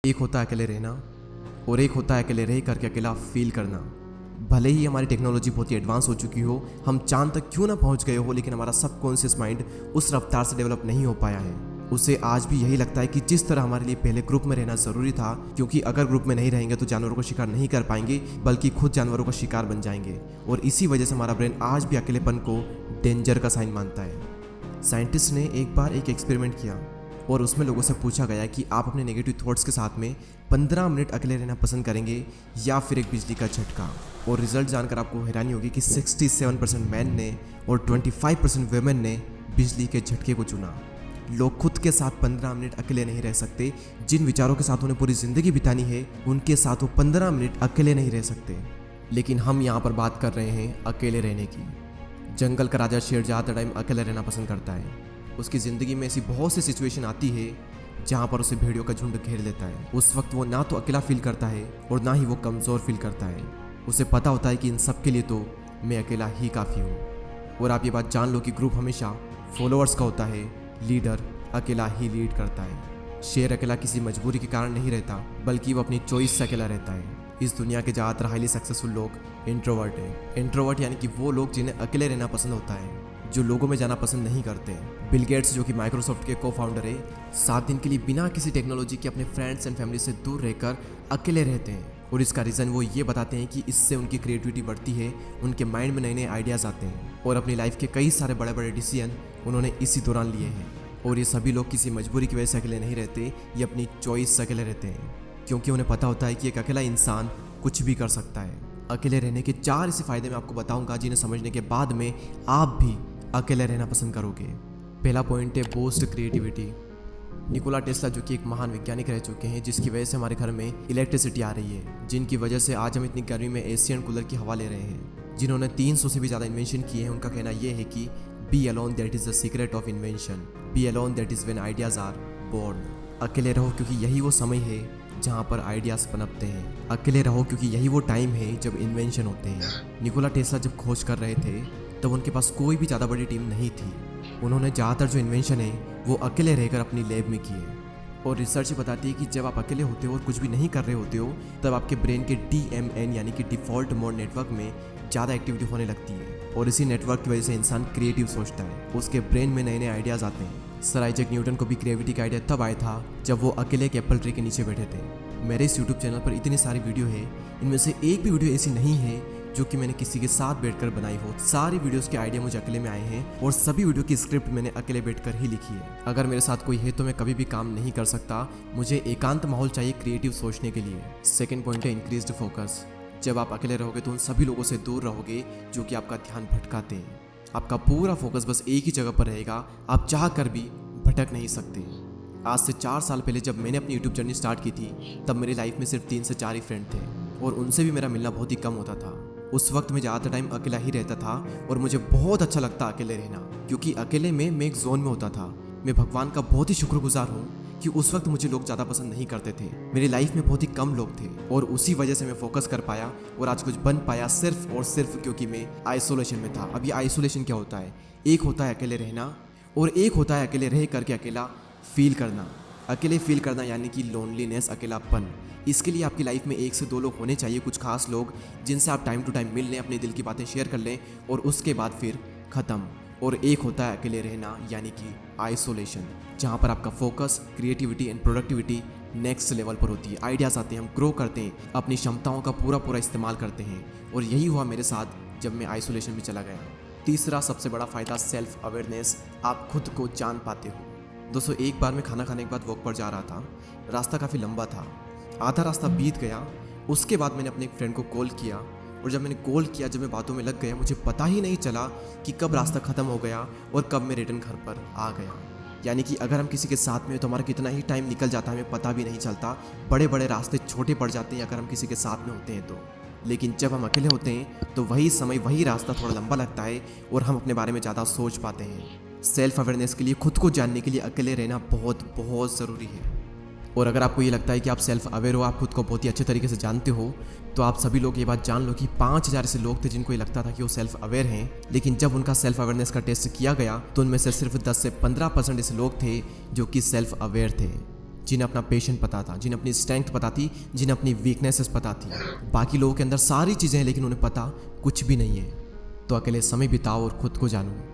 एक होता है अकेले रहना और एक होता है अकेले रह करके अकेला फील करना। भले ही हमारी टेक्नोलॉजी बहुत ही एडवांस हो चुकी हो, हम चांद तक क्यों ना पहुंच गए हो, लेकिन हमारा सबकॉन्शियस माइंड उस रफ्तार से डेवलप नहीं हो पाया है। उसे आज भी यही लगता है कि जिस तरह हमारे लिए पहले ग्रुप में रहना ज़रूरी था, क्योंकि अगर ग्रुप में नहीं रहेंगे तो जानवरों को शिकार नहीं कर पाएंगे, बल्कि खुद जानवरों का शिकार बन जाएंगे। और इसी वजह से हमारा ब्रेन आज भी अकेलेपन को डेंजर का साइन मानता है। साइंटिस्ट ने एक बार एक एक्सपेरिमेंट किया और उसमें लोगों से पूछा गया कि आप अपने नेगेटिव थॉट्स के साथ में 15 मिनट अकेले रहना पसंद करेंगे या फिर एक बिजली का झटका। और रिजल्ट जानकर आपको हैरानी होगी कि 67% मैन ने और 25% वेमेन ने बिजली के झटके को चुना। लोग खुद के साथ 15 मिनट अकेले नहीं रह सकते। जिन विचारों के साथ उन्हें पूरी ज़िंदगी बितानी है, उनके साथ वो 15 मिनट अकेले नहीं रह सकते। लेकिन हम यहाँ पर बात कर रहे हैं अकेले रहने की। जंगल का राजा शेर ज़्यादा टाइम अकेले रहना पसंद करता है। उसकी ज़िंदगी में ऐसी बहुत सी सिचुएशन आती है जहाँ पर उसे भेड़ियों का झुंड घेर लेता है। उस वक्त वो ना तो अकेला फील करता है और ना ही वो कमज़ोर फील करता है। उसे पता होता है कि इन सब के लिए तो मैं अकेला ही काफ़ी हूँ। और आप ये बात जान लो कि ग्रुप हमेशा फॉलोअर्स का होता है, लीडर अकेला ही लीड करता है। शेर अकेला किसी मजबूरी के कारण नहीं रहता, बल्कि वो अपनी चॉइस से अकेला रहता है। इस दुनिया के ज़्यादातर हाईली सक्सेसफुल लोग इंट्रोवर्ट हैं। इंट्रोवर्ट यानी कि वो लोग जिन्हें अकेले रहना पसंद होता है, जो लोगों में जाना पसंद नहीं करते। बिल गेट्स जो कि माइक्रोसॉफ्ट के को फाउंडर है, 7 दिन के लिए बिना किसी टेक्नोलॉजी के अपने फ्रेंड्स एंड फैमिली से दूर रहकर अकेले रहते हैं। और इसका रीज़न वो ये बताते हैं कि इससे उनकी क्रिएटिविटी बढ़ती है, उनके माइंड में नए नए आइडियाज़ आते हैं और अपनी लाइफ के कई सारे बड़े बड़े डिसीजन उन्होंने इसी दौरान लिए हैं। और ये सभी लोग किसी मजबूरी की वजह से अकेले नहीं रहते, ये अपनी चॉइस से अकेले रहते हैं, क्योंकि उन्हें पता होता है कि एक अकेला इंसान कुछ भी कर सकता है। अकेले रहने के 4 ऐसे फ़ायदे मैं आपको बताऊंगा, जिन्हें समझने के बाद में आप भी अकेले रहना पसंद करोगे। पहला पॉइंट है बूस्ट क्रिएटिविटी। निकोला टेस्ला जो कि एक महान वैज्ञानिक रह चुके हैं, जिसकी वजह से हमारे घर में इलेक्ट्रिसिटी आ रही है, जिनकी वजह से आज हम इतनी गर्मी में एशियन कूलर की हवा ले रहे हैं, जिन्होंने 300 से भी ज़्यादा इन्वेंशन किए हैं। उनका कहना यह है कि be alone that is the secret of invention, be alone that is when ideas are born. अकेले रहो क्योंकि यही वो समय है जहाँ पर आइडियाज़ पनपते हैं। अकेले रहो क्योंकि यही वो टाइम है जब इन्वेंशन होते हैं। निकोला टेस्ला जब खोज कर रहे थे तब उनके पास कोई भी ज़्यादा बड़ी टीम नहीं थी। उन्होंने ज़्यादातर जो इन्वेंशन है वो अकेले रहकर अपनी लैब में किए। और रिसर्च बताती है कि जब आप अकेले होते हो और कुछ भी नहीं कर रहे होते हो, तब आपके ब्रेन के DMN यानी कि डिफ़ॉल्ट मोड नेटवर्क में ज़्यादा एक्टिविटी होने लगती है। और इसी नेटवर्क की वजह से इंसान क्रिएटिव सोचता है, उसके ब्रेन में नए नए आइडियाज़ आते हैं। सर आइजैक न्यूटन को भी क्रिएटिविटी का आइडिया तब आया था जब वो अकेले एक एप्पल ट्री के नीचे बैठे थे। मेरे इस यूट्यूब चैनल पर इतनी सारी वीडियो है, इनमें से एक भी वीडियो ऐसी नहीं है जो कि मैंने किसी के साथ बैठकर बनाई हो। सारी वीडियोस के आइडिया मुझे अकेले में आए हैं और सभी वीडियो की स्क्रिप्ट मैंने अकेले बैठकर ही लिखी है। अगर मेरे साथ कोई है तो मैं कभी भी काम नहीं कर सकता। मुझे एकांत माहौल चाहिए क्रिएटिव सोचने के लिए। सेकंड पॉइंट है इंक्रीज्ड फोकस। जब आप अकेले रहोगे तो उन सभी लोगों से दूर रहोगे जो कि आपका ध्यान भटकाते हैं। आपका पूरा फोकस बस एक ही जगह पर रहेगा, आप चाह कर भी भटक नहीं सकते। आज से 4 साल पहले जब मैंने अपनी यूट्यूब जर्नी स्टार्ट की थी, तब मेरी लाइफ में सिर्फ 3 से 4 ही फ्रेंड थे और उनसे भी मेरा मिलना बहुत ही कम होता था। उस वक्त मैं ज़्यादातर टाइम अकेला ही रहता था और मुझे बहुत अच्छा लगता अकेले रहना, क्योंकि अकेले में मैं एक जोन में होता था। मैं भगवान का बहुत ही शुक्रगुजार हूँ कि उस वक्त मुझे लोग ज़्यादा पसंद नहीं करते थे। मेरी लाइफ में बहुत ही कम लोग थे और उसी वजह से मैं फोकस कर पाया और आज कुछ बन पाया, सिर्फ और सिर्फ क्योंकि मैं आइसोलेशन में था। अब ये आइसोलेशन क्या होता है? एक होता है अकेले रहना और एक होता है अकेले रह करके अकेला फील करना। अकेले फील करना यानी कि लोनलीनेस, अकेलापन। इसके लिए आपकी लाइफ में 1 से 2 लोग होने चाहिए, कुछ खास लोग जिनसे आप टाइम टू टाइम मिल लें, अपने दिल की बातें शेयर कर लें और उसके बाद फिर ख़त्म। और एक होता है अकेले रहना यानी कि आइसोलेशन, जहाँ पर आपका focus, creativity and productivity next level पर होती है। आइडियाज़ आते हैं, हम ग्रो करते हैं, अपनी क्षमताओं का पूरा इस्तेमाल करते हैं। और यही हुआ मेरे साथ जब मैं आइसोलेशन में चला गया। तीसरा सबसे बड़ा फ़ायदा सेल्फ अवेयरनेस। आप खुद को जान पाते हो। दोस्तों, एक बार मैं खाना खाने के बाद वॉक पर जा रहा था। रास्ता काफ़ी लंबा था, आधा रास्ता बीत गया। उसके बाद मैंने अपने एक फ्रेंड को कॉल किया और जब मैंने कॉल किया, जब मैं बातों में लग गया, मुझे पता ही नहीं चला कि कब रास्ता ख़त्म हो गया और कब मैं रिटर्न घर पर आ गया। यानी कि अगर हम किसी के साथ में तो हमारा कितना ही टाइम निकल जाता है, हमें पता भी नहीं चलता। बड़े बड़े रास्ते छोटे पड़ जाते हैं अगर हम किसी के साथ में होते हैं तो। लेकिन जब हम अकेले होते हैं तो वही समय, वही रास्ता थोड़ा लंबा लगता है और हम अपने बारे में ज़्यादा सोच पाते हैं। सेल्फ अवेयरनेस के लिए, खुद को जानने के लिए अकेले रहना बहुत ज़रूरी है। और अगर आपको ये लगता है कि आप सेल्फ अवेयर हो, आप खुद को बहुत ही अच्छे तरीके से जानते हो, तो आप सभी लोग ये बात जान लो कि 5000 ऐसे लोग थे जिनको ये लगता था कि वो सेल्फ अवेयर हैं, लेकिन जब उनका सेल्फ अवेयरनेस का टेस्ट किया गया तो उनमें से सिर्फ 10 से 15% ऐसे लोग थे जो कि सेल्फ अवेयर थे। जिन्हें अपना पेशेंट पता था, जिन्हें अपनी स्ट्रेंथ पता थी, जिन्हें अपनी वीकनेसेस पता थी। बाकी लोगों के अंदर सारी चीज़ें हैं लेकिन उन्हें पता कुछ भी नहीं है। तो अकेले समय बिताओ और खुद को जानो।